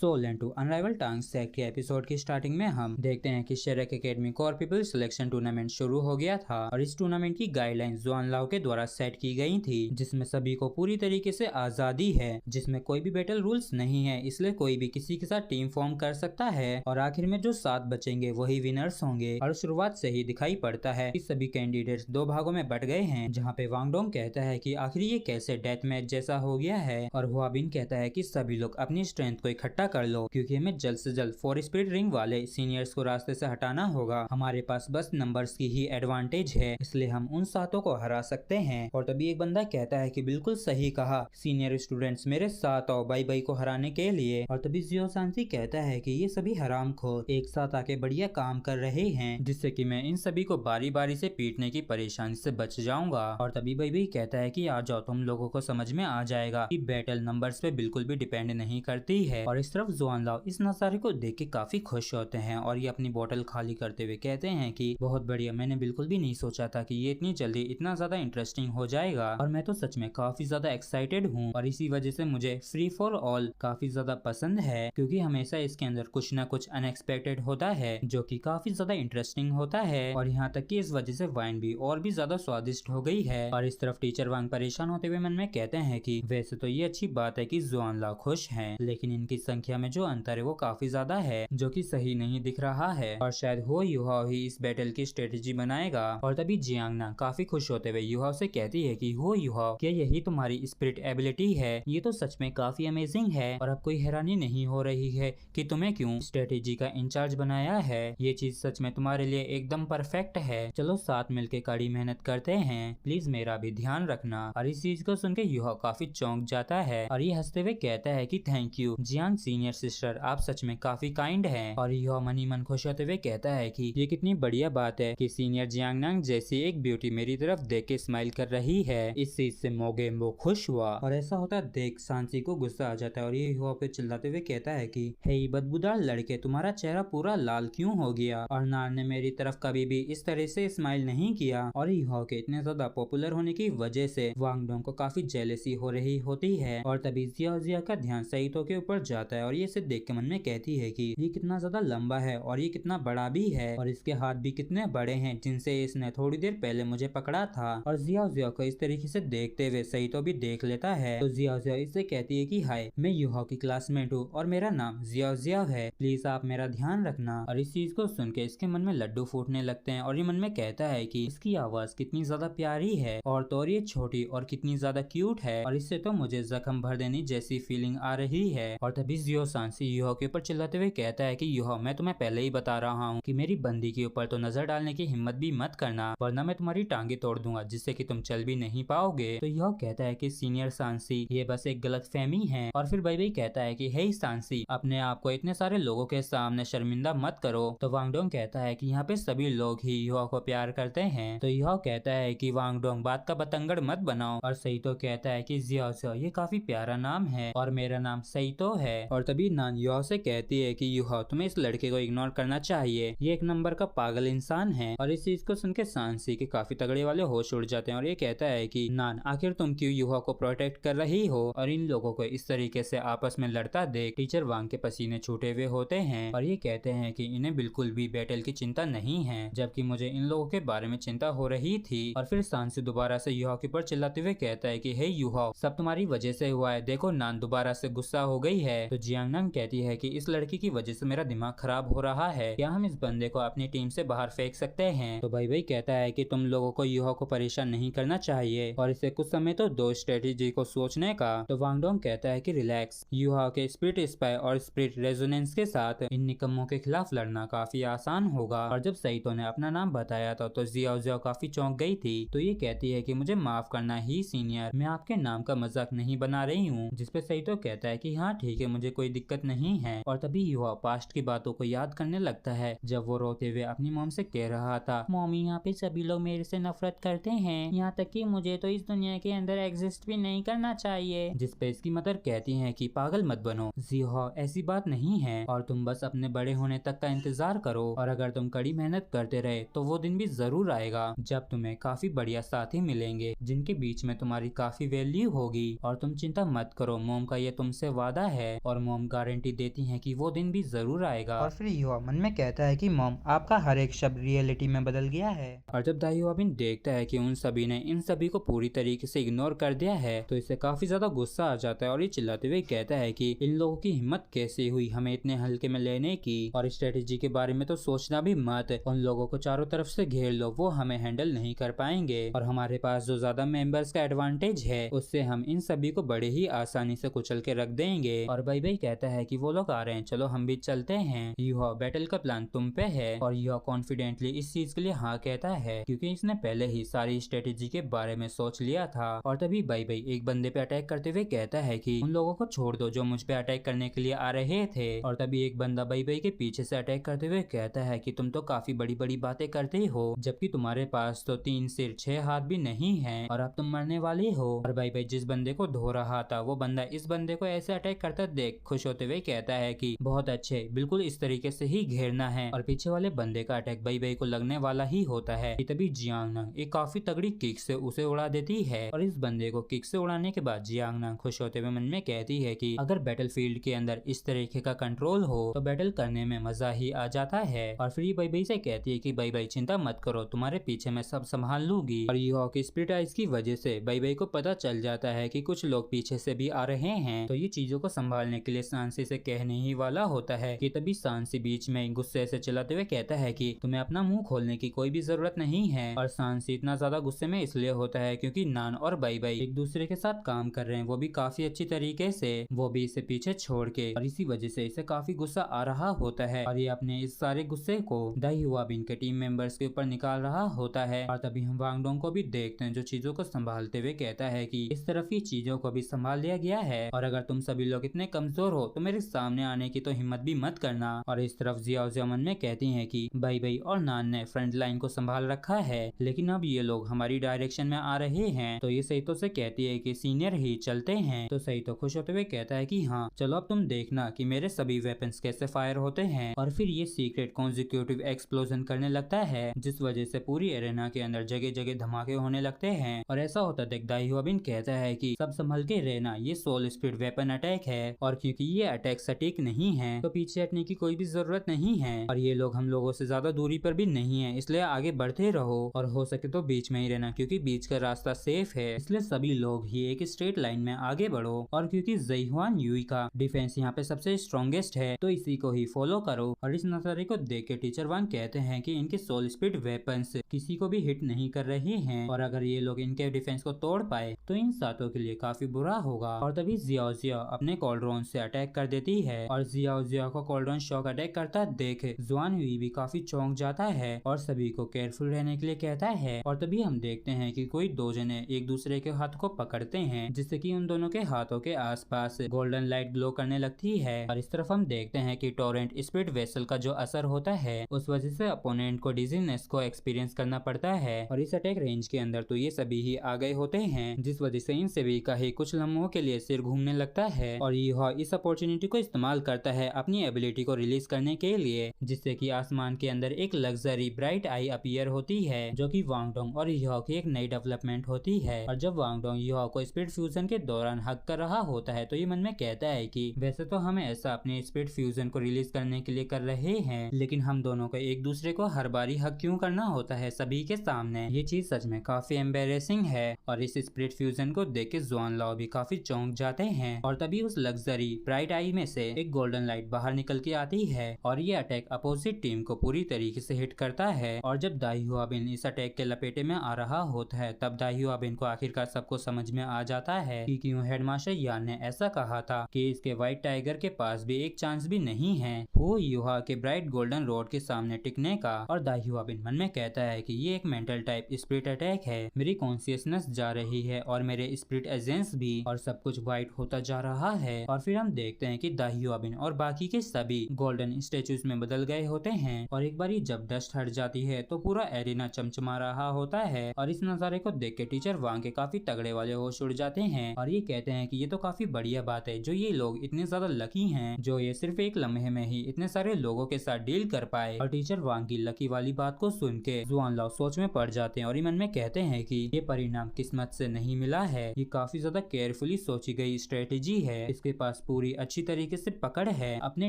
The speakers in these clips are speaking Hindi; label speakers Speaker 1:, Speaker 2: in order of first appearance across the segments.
Speaker 1: सोल एंड टू अनराइवल टांग सेट के एपिसोड की स्टार्टिंग में हम देखते हैं कि शेरक academy core people selection tournament शुरू हो गया था और इस टूर्नामेंट की गाइडलाइंस जुआन लाओ के द्वारा सेट की गई थी, जिसमें सभी को पूरी तरीके से आजादी है, जिसमें कोई भी बैटल रूल्स नहीं है, इसलिए कोई भी किसी के साथ टीम फॉर्म कर सकता है और आखिर में जो 7 बचेंगे वही विनर्स होंगे। और शुरुआत से ही दिखाई पड़ता है कि सभी कैंडिडेट्स 2 भागों में बट गए हैं, जहाँ पे वांगडोंग कहता है कि आखिर ये कैसे डेथ मैच जैसा हो गया है और हुआबिन कहता है कि सभी लोग अपनी स्ट्रेंथ को इकट्ठा कर लो क्योंकि हमें जल्द से जल्द 4 स्पिरिट रिंग वाले सीनियर्स को रास्ते से हटाना होगा। हमारे पास बस नंबर्स की ही एडवांटेज है, इसलिए हम उन 7 को हरा सकते हैं। और तभी एक बंदा कहता है कि बिल्कुल सही कहा, सीनियर स्टूडेंट्स मेरे साथ आओ बाई बाई को हराने के लिए। और तभी जियो सांसी कहता है कि ये सभी हरामखोर एक साथ आके बढ़िया काम कर रहे हैं, जिससे कि मैं इन सभी को बारी बारी से पीटने की परेशानी से बच जाऊंगा। और तभी बाई बाई कहता है कि आ जाओ, तुम लोगों को समझ में आ जाएगा कि बैटल नंबर्स पे बिल्कुल भी डिपेंड नहीं करती है। और इस तरफ जुआन लाओ इस नजारे को देख के काफी खुश होते हैं और ये अपनी बोतल खाली करते हुए कहते हैं कि बहुत बढ़िया, मैंने बिल्कुल भी नहीं सोचा था कि ये इतनी जल्दी इतना ज्यादा इंटरेस्टिंग हो जाएगा और मैं तो सच में काफी ज्यादा एक्साइटेड हूँ। और इसी वजह से मुझे फ्री फॉर ऑल काफी ज्यादा पसंद है क्योंकि हमेशा इसके अंदर कुछ ना कुछ अनएक्सपेक्टेड होता है जो कि काफी ज्यादा इंटरेस्टिंग होता है। और यहाँ तक कि इस वजह से वाइन भी और भी ज्यादा स्वादिष्ट हो गई है। और इस तरफ टीचर वांग परेशान होते हुए मन में कहते हैं कि वैसे तो ये अच्छी बात है कि जुआन लाओ खुश हैं, लेकिन इनकी संख्या में जो अंतर है वो काफी ज्यादा है जो कि सही नहीं दिख रहा है और शायद हो युहाओ ही इस बैटल की स्ट्रेटेजी बनाएगा। और तभी जियांगना काफी खुश होते हुए युहाओ से कहती है कि हो युहाओ, क्या यही तुम्हारी स्पिरिट एबिलिटी है? ये तो सच में काफी अमेजिंग है और अब कोई हैरानी नहीं हो रही है कि तुम्हें क्यों स्ट्रेटेजी का इंचार्ज बनाया है। ये चीज सच में तुम्हारे लिए एकदम परफेक्ट है। चलो साथ मिलके कड़ी मेहनत करते हैं, प्लीज मेरा भी ध्यान रखना। और इस चीज को सुन के युहाओ काफी चौंक जाता है और ये हंसते हुए कहता है कि thank you Jiang senior sister, आप सच में काफी काइंड हैं। और युहाओ मन ही मन खुश होते हुए कहता है कि ये कितनी बढ़िया बात है कि सीनियर जियांगनांग जैसी एक ब्यूटी मेरी तरफ देख के स्माइल कर रही है। इस चीज से मोगेम्बो खुश हुआ और ऐसा होता देख सांसी को गुस्सा आ जाता है और ये युहाओ पे चिल्लाते हुए कहता है कि हे बदबूदार लड़के, तुम्हारा चेहरा पूरा लाल क्यों हो गया? और नान ने मेरी तरफ कभी भी इस तरह से स्माइल नहीं किया। और युहाओ के इतने ज्यादा पॉपुलर होने की वजह से वांगडोंग को काफी जेलसी हो रही होती है। और तभी जिया का ध्यान सईतो के ऊपर जाता है और ये इसे देख के मन में कहती है कि ये कितना ज्यादा लंबा है और ये कितना बड़ा भी है और इसके हाथ भी कितने बड़े हैं जिनसे इसने थोड़ी देर पहले मुझे पकड़ा था। और जिया को इस तरीके से देखते हुए सईतो भी देख लेता है तो जिया इससे कहती है कि हाय, मैं युहाओ की क्लासमेट हूँ और मेरा नाम जिया है, प्लीज आप मेरा ध्यान रखना। और इस चीज को सुन के इसके मन में लड्डू फूटने लगते हैं और ये मन में कहता है कि इसकी आवाज कितनी ज्यादा प्यारी है और तो ये छोटी और कितनी ज्यादा क्यूट है और इससे तो मुझे जख्म भर देने जैसी फीलिंग आ रही है। और तभी जियो सांसी युहाओ के ऊपर चिल्लाते हुए कहता है कि युहाओ, मैं तुम्हें पहले ही बता रहा हूँ कि मेरी बंदी के ऊपर तो नजर डालने की हिम्मत भी मत करना, वरना मैं तुम्हारी टांगे तोड़ दूंगा जिससे कि तुम चल भी नहीं पाओगे। तो युहाओ कहता है कि सीनियर सांसी, ये बस एक गलतफहमी है। और फिर बाई कहता है कि हे सांसी, अपने आप को इतने सारे लोगों के सामने शर्मिंदा मत करो। तो वांगडोंग कहता है कि यहाँ पे सभी लोग ही युहाओ को प्यार करते हैं। तो युहाओ कहता है कि वांगडोंग बात का बतंगड़ मत बनाओ। और सईतो कहता है कि जियाओ, ये काफी प्यारा नाम है और मेरा नाम सईतो है। और तभी नान युहाओ से कहती है कि युहाओ, तुम्हें इस लड़के को इग्नोर करना चाहिए, ये एक नंबर का पागल इंसान है। और इस चीज को सुन के सांसी के काफी तगड़े वाले होश उड़ जाते हैं और ये कहता है कि नान, आखिर तुम क्यों युहाओ को प्रोटेक्ट कर रही हो? और इन लोगों को इस तरीके से आपस में लड़ता देख टीचर वांग के पसीने छूटे हुए होते हैं और ये कहते हैं कि इन्हें बिल्कुल भी बैटल की चिंता नहीं है, जबकि मुझे इन लोगों के बारे में चिंता हो रही थी। और फिर सांसी दोबारा से युहाओ के ऊपर चिल्लाते हुए कहता है कि हे युहाओ, सब तुम्हारी वजह से हुआ है, देखो नान दोबारा से गुस्सा हो गई है। तो जियांगनांग कहती है कि इस लड़की की वजह से मेरा दिमाग खराब हो रहा है, क्या हम इस बंदे को अपनी टीम से बाहर फेंक सकते हैं? तो भाई कहता है कि तुम लोगों को युहाओ को परेशान नहीं करना चाहिए और इसे कुछ समय तो दो स्ट्रेटेजी को सोचने का। तो वांगडोंग कहता है कि रिलैक्स, युहाओ के स्पिरिट स्पाई और स्पिरिट रेजोनेंस के साथ इन निकम्मों के खिलाफ लड़ना काफी आसान होगा। और जब सईतो ने अपना नाम बताया था तो जियाओ काफी चौंक गई थी। तो ये कहती है कि मुझे माफ करना ही सीनियर, मैं आपके नाम का मजाक नहीं बना रही हूँ। जिसपे सईतो कहता है कि हाँ ठीक है, मुझे कोई दिक्कत नहीं है। और तभी युहाओ पास्ट की बातों को याद करने लगता है जब वो रोते हुए अपनी मॉम से कह रहा था, मॉमी यहाँ पे सभी लोग मेरे से नफरत करते हैं, यहाँ तक कि मुझे तो इस दुनिया के अंदर एग्जिस्ट भी नहीं करना चाहिए। जिसपे इसकी मदर कहती है कि पागल मत बनो जियाओ, ऐसी बात नहीं है और तुम बस अपने बड़े होने तक का इंतजार करो और अगर तुम कड़ी मेहनत करते रहे तो वो दिन भी जरूर आएगा जब तुम्हें काफी बढ़िया साथी मिलेंगे जिनके बीच में तुम्हारी काफी वैल्यू होगी। और तुम चिंता मत करो, मोम का ये तुमसे वादा है और मॉम गारंटी देती हैं कि वो दिन भी जरूर आएगा।
Speaker 2: और फिर युवा मन में कहता है कि मॉम आपका हर एक शब्द रियलिटी में बदल गया है।
Speaker 1: और जब दाई हुआबिन देखता है कि उन सभी ने इन सभी को पूरी तरीके से इग्नोर कर दिया है तो इसे काफी ज्यादा गुस्सा आ जाता है और ये चिल्लाते हुए कहता है कि इन लोगों की हिम्मत कैसे हुई हमें इतने हल्के में लेने की, और स्ट्रेटेजी के बारे में तो सोचना भी मत, उन लोगों को चारों तरफ से घेर लो, वो हमें हैंडल नहीं कर पाएंगे और हमारे पास जो ज्यादा मेंबर्स का एडवांटेज है उससे हम इन सभी को बड़े ही आसानी से कुचल के रख देंगे। और भाई भाई कहता है कि वो लोग आ रहे हैं, चलो हम भी चलते हैं, युवा बैटल का प्लान तुम पे है। और युवा कॉन्फिडेंटली इस चीज के लिए हाँ कहता है क्योंकि इसने पहले ही सारी स्ट्रेटेजी के बारे में सोच लिया था। और तभी भाई भाई एक बंदे पे अटैक करते हुए कहता है कि उन लोगों को छोड़ दो जो मुझ पे अटैक करने के लिए आ रहे थे। और तभी एक बंदा भाई भाई के पीछे से अटैक करते हुए कहता है कि तुम तो काफी बड़ी बड़ी बातें करते हो जबकि तुम्हारे पास तो 3 सिर 6 हाथ भी नहीं है और अब तुम मरने वाले हो। और भाई भाई जिस बंदे को धो रहा था वो बंदा इस बंदे को ऐसे अटैक करता देख खुश होते हुए कहता है कि बहुत अच्छे, बिल्कुल इस तरीके से ही घेरना है। और पीछे वाले बंदे का अटैक भाई भाई को लगने वाला ही होता है कि तभी जियांगनांग एक काफी तगड़ी किक से उसे उड़ा देती है। और इस बंदे को किक से उड़ाने के बाद जियांगनांग खुश होते हुए मन में कहती है कि अगर बैटलफील्ड के अंदर इस तरीके का कंट्रोल हो तो बैटल करने में मजा ही आ जाता है। और फिर भाई भाई से कहती है कि भाई भाई चिंता मत करो, तुम्हारे पीछे मैं सब संभाल लूंगी। और युवा की स्प्लिट आइज की वजह से भाई भाई को पता चल जाता है कि कुछ लोग पीछे से भी आ रहे हैं, तो ये चीजों को संभालने के लिए सांसी से कहने ही वाला होता है कि तभी सांसी बीच में गुस्से से चिल्लाते हुए कहता है कि तुम्हें अपना मुंह खोलने की कोई भी जरूरत नहीं है। और सांसी इतना ज्यादा गुस्से में इसलिए होता है क्योंकि नान और बाई बाई एक दूसरे के साथ काम कर रहे हैं, वो भी काफी अच्छी तरीके से, वो भी इसे पीछे छोड़ के, और इसी वजह से इसे काफी गुस्सा आ रहा होता है और ये अपने इस सारे गुस्से को दाई हुआबिन के टीम मेंबर्स के ऊपर निकाल रहा होता है। और तभी हम वांग डोंग को भी देखते हैं जो चीजों को संभालते हुए कहता है कि इस तरफ ही चीजों को भी संभाल लिया गया है और अगर तुम सभी लोग इतने कमजोर हो तो मेरे सामने आने की तो हिम्मत भी मत करना। और इस तरफ जियाओ जिया मन में कहती है कि बाई बाई और नान ने फ्रंट लाइन को संभाल रखा है लेकिन अब ये लोग हमारी डायरेक्शन में आ रहे हैं, तो ये सहीतो से कहती है कि सीनियर ही चलते हैं। तो सहीतो खुश होते हुए कहता है कि हाँ चलो अब तुम देखना कि मेरे सभी वेपन्स कैसे फायर होते हैं। और फिर ये सीक्रेट कॉन्जिक्यूटिव एक्सप्लोजन करने लगता है जिस वजह से पूरी एरेना के अंदर जगह जगह धमाके होने लगते हैं। और ऐसा होता देख दाई हुआबिन कहता है कि सब संभल के रहना, ये सोल स्पीड वेपन अटैक है और क्योंकि ये अटैक सटीक नहीं है तो पीछे हटने की कोई भी जरूरत नहीं है और ये लोग हम लोगों से ज्यादा दूरी पर भी नहीं है, इसलिए आगे बढ़ते रहो और हो सके तो बीच में ही रहना क्योंकि बीच का रास्ता सेफ है, इसलिए सभी लोग ही एक स्ट्रेट लाइन में आगे बढ़ो। और क्योंकि ज़ेहुआन युई का डिफेंस यहाँ पे सबसे स्ट्रॉन्गेस्ट है तो इसी को ही फॉलो करो। और इस नजरिए को देख के टीचर वांग कहते हैं कि इनके सोल स्पीड वेपन्स किसी को भी हिट नहीं कर रहे हैं और अगर ये लोग इनके डिफेंस को तोड़ पाए तो इन सातों के लिए काफी बुरा होगा। और तभी जियाओ जिया अपने कॉल्ड्रोन से अटैक कर देती है और जियाओ जिया को कॉल्ड्रोन शॉक अटैक करता देख जुआन युई भी काफी चौंक जाता है और सभी को केयरफुल रहने के लिए कहता है। और तभी हम देखते हैं कि कोई दो जने एक दूसरे के हाथ को पकड़ते हैं जिससे कि उन दोनों के हाथों के आसपास गोल्डन लाइट ग्लो करने लगती है। और इस तरफ हम देखते हैं कि टोरेंट स्पीड वेसल का जो असर होता है उस वजह से अपोनेंट को डिजीनेस को एक्सपीरियंस करना पड़ता है और इस अटैक रेंज के अंदर तो ये सभी ही आ गए होते हैं जिस वजह से इन सभी का ही कुछ लम्हों के लिए सिर घूमने लगता है। और यह इस अपॉर्चुनिटी को इस्तेमाल करता है अपनी एबिलिटी को रिलीज करने के लिए जिससे कि आसमान के अंदर एक लग्जरी ब्राइट आई अपीयर होती है जो कि वांग डोंग और यह की एक नई डेवलपमेंट होती है। और जब वांग डोंग यह को स्पीड फ्यूजन के दौरान हक कर रहा होता है तो ये मन में कहता है कि वैसे तो हमें ऐसा अपने स्पीड फ्यूजन को रिलीज करने के लिए कर रहे हैं लेकिन हम दोनों को एक दूसरे को हर बारी हक क्यों करना होता है सभी के सामने, ये चीज सच में काफी एम्बेरेसिंग है। और इस स्पीड फ्यूजन को देख के जुआन लाओ भी काफी चौंक जाते हैं। और तभी उस लग्जरी ब्राइट आई में से एक गोल्डन लाइट बाहर निकल के आती है और ये अटैक अपोजिट टीम को पूरी तरीके से हिट करता है। और जब दाई हुआबिन इस अटैक के लपेटे में आ रहा होता है तब दाई हुआबिन को आखिरकार सबको समझ में आ जाता है कि क्यों हेडमास्टर यान ने ऐसा कहा था कि इसके व्हाइट टाइगर के पास भी एक चांस भी नहीं है वो युहा के ब्राइट गोल्डन रोड के सामने टिकने का। और दाई हुआबिन मन में कहता है कि ये एक मेंटल टाइप स्पिरिट अटैक है, मेरी कॉन्शियसनेस जा रही है और मेरे स्पिरिट एजेंस भी और सब कुछ व्हाइट होता जा रहा है। और फिर हम देखते हैं कि दाई हुआबिन और बाकी के सभी गोल्डन स्टेचूज में बदल गए होते हैं और एक बारी जब डस्ट हट जाती है तो पूरा एरिना चमचमा रहा होता है। और इस नजारे को देख के टीचर वांग के काफी तगड़े वाले होश उड़ जाते हैं और ये कहते हैं कि ये तो काफी बढ़िया बात है जो ये लोग इतने ज्यादा लकी हैं जो ये सिर्फ एक लम्हे में ही इतने सारे लोगों के साथ डील कर पाए। और टीचर वांग की लकी वाली बात को सुन के जुआन लाओ सोच में पड़ जाते हैं और मन में कहते हैं कि ये परिणाम किस्मत से नहीं मिला है, ये काफी ज्यादा केयरफुली सोची गई स्ट्रेटेजी है, इसके पास पूरी पूरी अच्छी तरीके से पकड़ है अपने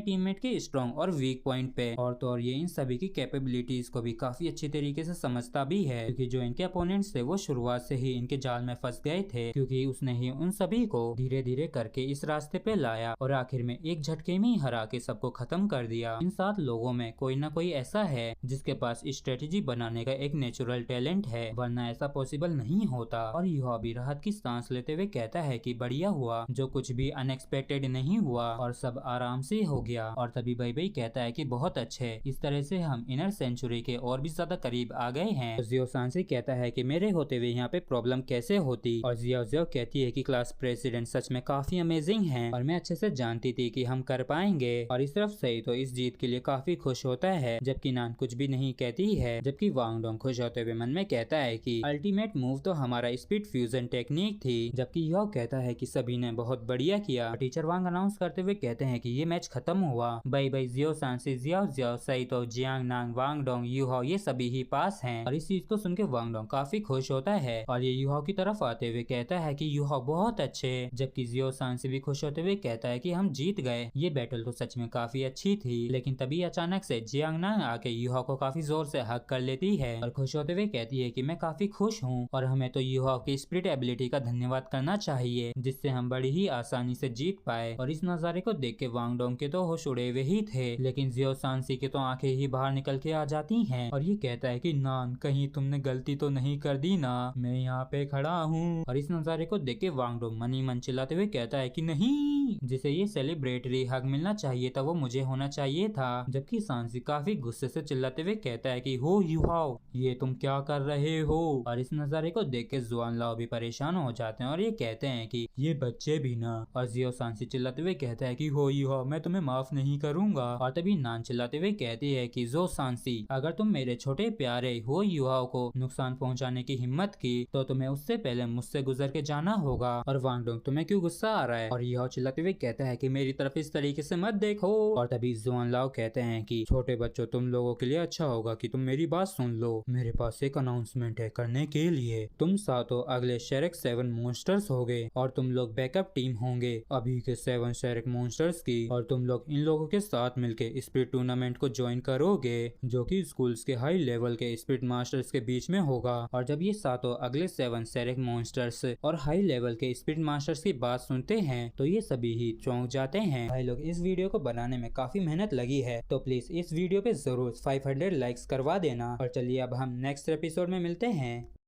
Speaker 1: टीममेट के स्ट्रॉन्ग और वीक पॉइंट पे, और तो और ये इन सभी की कैपेबिलिटीज को भी काफी अच्छी तरीके से समझता भी है, क्योंकि जो इनके अपोनेंट्स थे वो शुरुआत से ही इनके जाल में फंस गए थे, क्योंकि उसने ही उन सभी को धीरे धीरे करके इस रास्ते पे लाया और आखिर में एक झटके में ही हरा के सबको खत्म कर दिया। इन 7 लोगों में कोई ना कोई ऐसा है जिसके पास स्ट्रेटेजी बनाने का एक नेचुरल टैलेंट है, वरना ऐसा पॉसिबल नहीं होता। और यह भी राहत की सांस लेते हुए कहता है कि बढ़िया हुआ, जो कुछ भी अनएक्सपेक्टेड नहीं हुआ और सब आराम से हो गया। और तभी बई कहता है कि बहुत अच्छे, इस तरह से हम इनर सेंचुरी के और भी ज्यादा करीब आ गए हैं। तो जियो सांसी कहता है कि मेरे होते हुए यहाँ पे प्रॉब्लम कैसे होती, और जियो कहती है कि क्लास प्रेसिडेंट सच में काफी अमेजिंग है और मैं अच्छे से जानती थी कि हम कर पाएंगे। और इस तरफ सही तो इस जीत के लिए काफी खुश होता है, जबकि नान कुछ भी नहीं कहती है, जबकि वांग डोंग खुश होते हुए मन में कहता है कि अल्टीमेट मूव तो हमारा स्पीड फ्यूजन टेक्निक थी, जबकि यह कहता है कि सभी ने बहुत बढ़िया किया। टीचर वांग अनाउंस करते हुए कहते हैं कि ये मैच खत्म हुआ, बाई बाई जियो सांसी, जियो सही तो जियांग नांग, वांग डोंग, यूहाओ ये सभी ही पास हैं। और इस चीज को सुन के वांग डोंग काफी खुश होता है और ये यूहाओ की तरफ आते हुए कहता है कि यूहाओ बहुत अच्छे, जबकि जियो सांसी भी खुश होते हुए कहता है कि हम जीत गए, ये बैटल तो सच में काफी अच्छी थी। लेकिन तभी अचानक से जियांग नांग आके यूहाओ को काफी जोर से हक कर लेती है और खुश होते हुए कहती है कि मैं काफी खुश हूँ और हमें तो यूहाओ की स्पिरिट एबिलिटी का धन्यवाद करना चाहिए, जिससे हम बड़ी ही आसानी से जीत पाए। और इस नजारे को देख के वांग डोंग के तो होश उड़े हुए ही थे, लेकिन जियो सांसी के तो आंखें ही बाहर निकल के आ जाती हैं और ये कहता है कि नान कहीं तुमने गलती तो नहीं कर दी ना, मैं यहाँ पे खड़ा हूँ। और इस नजारे को देख के वांग डोंग मन ही मन चिल्लाते हुए कहता है कि नहीं, जिसे ये सेलिब्रेटरी हक मिलना चाहिए था वो मुझे होना चाहिए था। जबकि सांसी काफी गुस्से से चिल्लाते हुए कहता है कि हो यूहाओ, ये तुम क्या कर रहे हो। और इस नजारे को देख के जुआन लाओ भी परेशान हो जाते हैं और ये कहते हैं कि ये बच्चे भी ना। और जियो सांसी चिल्लाते हुए कहता है कि हो यूहाओ, मैं तुम्हें माफ नहीं करूंगा। और तभी नान चिल्लाते हुए कहती है कि जो सांसी, अगर तुम मेरे छोटे प्यारे हो यूहाओ को नुकसान पहुंचाने की हिम्मत की तो तुम्हें उससे पहले मुझसे गुजर के जाना होगा। और वांग डोंग तुम्हें क्यों गुस्सा आ रहा है? और यूहाओ चिल्लाते हुए कहता है कि मेरी तरफ इस तरीके से मत देखो। और तभी जुआन लाओ कहते हैं कि छोटे बच्चों, तुम लोगों के लिए अच्छा होगा कि तुम मेरी बात सुन लो, मेरे पास एक अनाउंसमेंट है करने के लिए। तुम सातों अगले शेरेक 7 मॉन्स्टर्स होगे और तुम लोग बैकअप टीम होंगे अभी के 7 शेरेक मॉन्स्टर्स की, और तुम लोग इन लोगों के साथ मिलके स्पिरिट टूर्नामेंट को ज्वाइन करोगे, जो कि स्कूल्स के हाई लेवल के स्पिरिट मास्टर्स के बीच में होगा। और जब ये सातों अगले 7 शेरेक मॉन्स्टर्स और हाई लेवल के स्पिरिट मास्टर्स की बात सुनते हैं तो ये सभी ही चौंक जाते हैं। भाई लोग, इस वीडियो को बनाने में काफी मेहनत लगी है, तो प्लीज इस वीडियो पे जरूर 500 लाइक्स करवा देना। और चलिए अब हम नेक्स्ट एपिसोड में मिलते हैं।